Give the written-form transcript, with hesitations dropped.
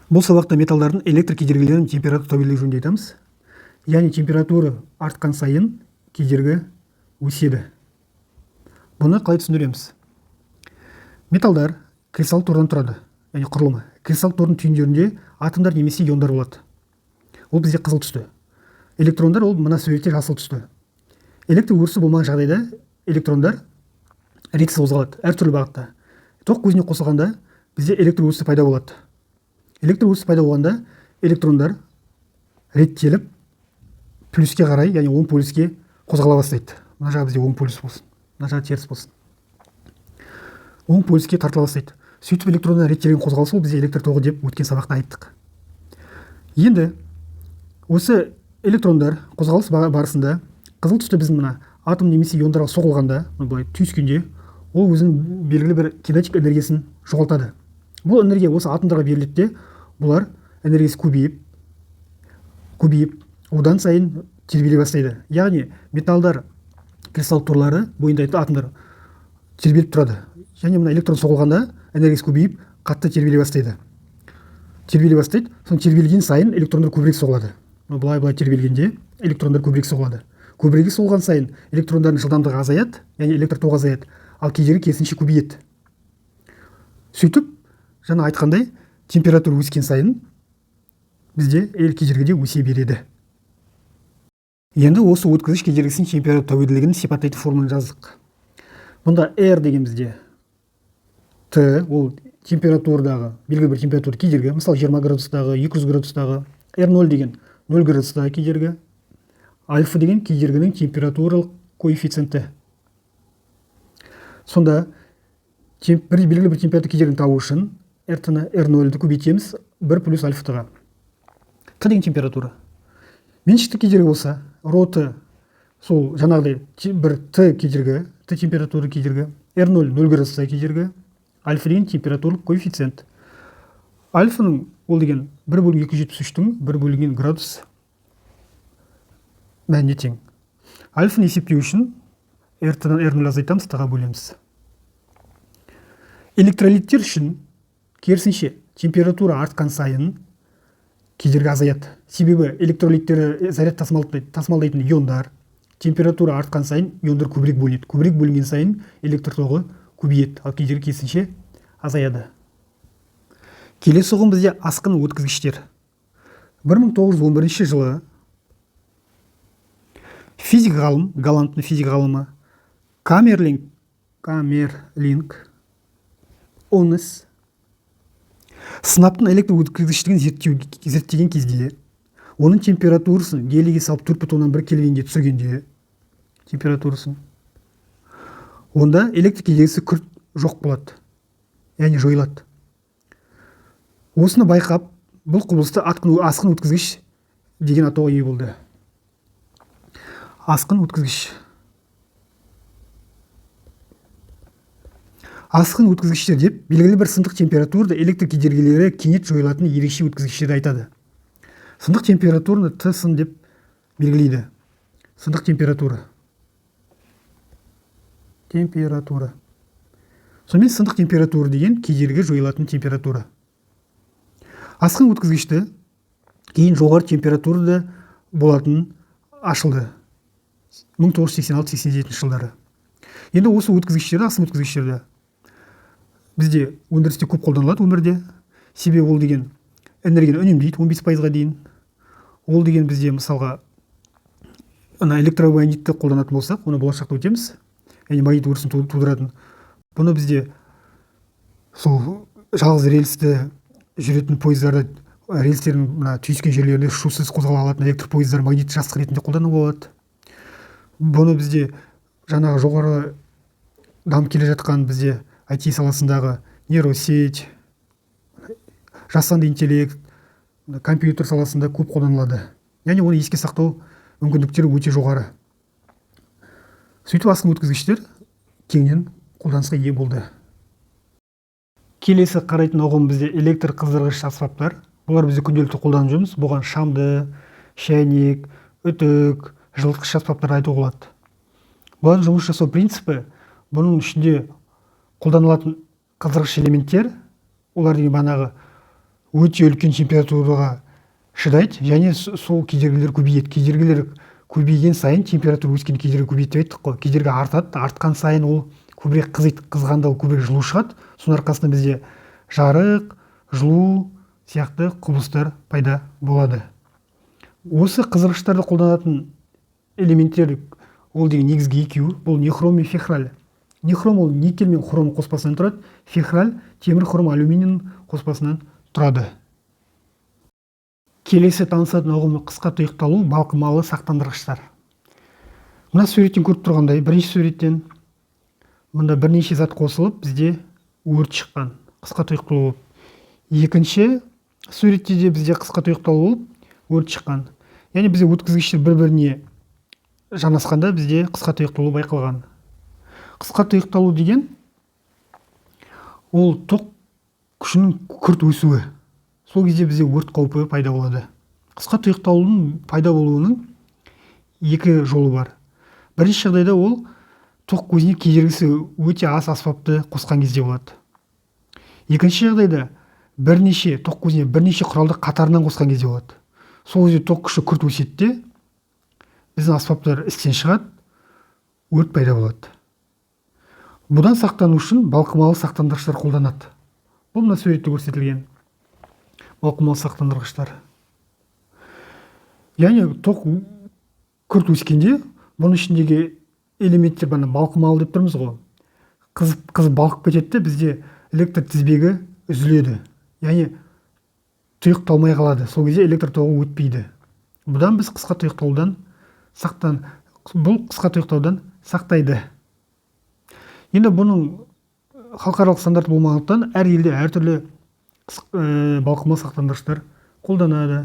Бұл сабақта металдардың электр кедергілерінің температура табиғилығы жөнінде айтамыз. Яғни температура артқан сайын кедергі өседі. Бұны қалай түсіндіреміз? Металдар кристалл тордан тұрады, яғни құрылымы. Кристалл тордың түйіндерінде атомдар немесе иондар болады. Ол бізде қызыл түсті. Электрондар ол мына суретте жасыл түсті. Электр өрісі болмаған жағдайда электрондар ретсіз қозғалады, әртүрлі бағытта. Тоқ көзіне қосылғанда бізде электр өрісі пайда болады. Электр өрісі пайда болғанда электрондар реттеліп плюске қарай, яғни оң полюске қозғала бастайды. Мына жағы бізде оң полюс болсын, мына жағы теріс болсын. Оң полюске тартыла бастайды. Сөйтіп электрондар реттелген қозғалыс ол бізде электр тоғы деп өткен сабақта айттық. Енді осы электрондар қозғалыс барысында қызыл түсті біз мына атом немесе иондарға соғылғанда, былай түйіскенде, ол өзінің белгілі бір кинетик энергиясын жоғалтады. Бұл энергия осы атомдарға беріледі де, бұлар энергиясы көбейіп, одан сайын тербеле бастайды. Яғни металдар кристалл торлары бойында атомдар тербеліп тұрады. Яғни мына электрон соғылғанда энергиясы көбейіп, қатты тербеле бастайды. Соң тербелген сайын электрондар көбірек соғылады. Былай тербелгенде электрондар көбірек соғылады. Көбірек соғылған сайын электрондардың жылдамдығы азаяды, яғни электр тоғы азаяды, ал кедергі керісінше көбейеді. Сөйтіп, жаңа айтқандай, температура өскен сайын бізде кедергіде өсе береді. Енді осы өткізгіш кедергісінің температура тәуелділігін сипаттайтын формуланы жаздық. Бұнда R деген бізде Т, ол температурадағы белгілі бір температура кедергі, мысалы 20 градустағы, 200 градустағы, R0 деген 0 градустағы кедергі, альфа деген кедергінің температуралық коэффициенті. Сонда белгілі бір температура кедергіні табу үшін R-ны R0-ді көбейтеміз 1 плюс альфа-ға. Т деген температура. Меншікті кедергі болса, ρ-т сол жаңағыдай бір Т кедергі, Т температура кедергі, R0 0 градустағы кедергі, альфа деген температуралық коэффициент. Альфаның ол деген 1/273-тің 1 градус мәніне тең. Альфаны есептеу үшін R-тан R0 азайтамыз, Т-ға бөлеміз. Электролиттер үшін керісінше температура артқан сайын кедергі азаяды. Себебі электролиттері заряд тасымалдайтын иондар температура артқан сайын иондар көбірек бөлінеді. Көбірек бөлінген сайын электр тоғы көбейеді, ал кедергі керісінше азаяды. Келесі ұғым бізде асқын өткізгіштер. 1911 жылы физик ғалым, голландтың физик ғалымы Камерлинг Онес сынаптың электр өткізгіштігін зерттеген кезде оның температурасын гелийге салып 4,1 кельвинге түсіргенде температурасын онда электр кедергісі күрт жоқ болады, яғни жойылады. Осыны байқап, бұл құбылысты асқын өткізгіш деген атауға ие болды. Асқын өткізгіш. Асқын өткізгіштер деп белгілі бір сындық температурада электр кедергілері кенет жойылатын ерекше өткізгіштерді айтады. Сындық температураны Т сын деп белгілейді. Сындық температура. Сонымен сындық температура деген кедергі жойылатын температура. Асқын өткізгішті кейін жоғары температурада болатын ашылды. 1986-87 жылдары. Енді осы өткізгіштерді, асқын өткізгіштерді бізде өндірісте көп қолданылады өмірде. Себебі ол деген энергияны үнемдейді 15%-ға дейін. Ол деген бізде мысалға электромагнитті қолданатын болсақ, оны болашақта өтеміз. Яғни магнит өрісін тудыратын. Бұны бізде сол жалғыз рельсті жүретін пойыздарда рельстердің түйіскен жерлерінде шусыз қозғала алатын электр пойыздар магнит жастық ретінде қолдануға болады. Бұны бізде жаңағы жоғары дамып келе жатқан бізде IT саласындағы нейросеть, жасанды интеллект, компьютер саласында көп қолданылады. Яғни оны еске сақтау мүмкіндіктері өте жоғары. Сөйтіп асқын өткізгіштер кеңінен қолданысқа ие болды. Келесі қарайтын ұғым бізде электр қыздырғыш аспаптар. Бұлар бізде күнделікті қолданып жүрміз. Бұған шамды, шәйнек, үтік, жылытқыш аспаптар айтуға болады. Бұлардың жұмыс жасау принципі, бұның ішінде қолданылатын қыздырғыш элементтер, олар деген бағанағы өте үлкен температураға шыдайды, және сол кедергілер көбейеді. Кедергілер көбейген сайын температура өскен кедергі көбейеді деп айттық қой. Кедергі артады, артқан сайын ол көбірек қызиды, қызғанда ол көбірек жылу шығады. Соның арқасында бізде жарық, жылу сияқты құбылыстар пайда болады. Осы қыздырғыштарды қолданатын элементтер ол деген негізгі екеуі, бұл нехром мен фехраль. Нехром ол никель мен хром қоспасынан тұрады, фехраль темір, хром, алюминийдің қоспасынан тұрады. Келесі танысатын ұғымы қысқа тұйықталу, балқымалы сақтандырғыштар. Мына суреттен көріп тұрғандай, бірінші суреттен мында бірнеше зат қосылып, бізде өрт шыққан, қысқа тұйықталу болып. Екінші суретте де бізде қысқа тұйықталу болып, өрт шыққан. Яғни бізде өткізгіштер бір-біріне жанасқанда бізде қысқа тұйықталу байқалған. Қысқа тұйықталу деген ол тоқ күшінің күрт өсуі. Сол кезде бізде өрт қаупі пайда болады. Қысқа тұйықталудың пайда болуының екі жолы бар. Бірінші жағдайда ол тоқ көзіне кедергісі өте аз аспапты қосқан кезде болады. Екінші жағдайда тоқ көзіне бірнеше құралды қатарынан қосқан кезде болады. Сол кезде тоқ күші күрт өседі де біздің аспаптар істен шығады, өрт пайда болады. Бұдан сақтану үшін балқымалы сақтандырғыштар қолданады. Бұл мына суретте көрсетілген балқымалы сақтандырғыштар. Яғни тоқ күрт өскенде бұның ішіндегі элементтер балқымалы деп тұрмыз ғой. Қызып балқып кетеді, бізде электр тізбегі үзіледі. Яғни тұйықталмай қалады. Сол кезде электр тоғы өтпейді. Бұдан біз қысқа тұйықталудан сақтайды. Енді бұның халықаралық стандарт болмағандықтан әр елде әртүрлі балқымалы сақтандырғыштар қолданады.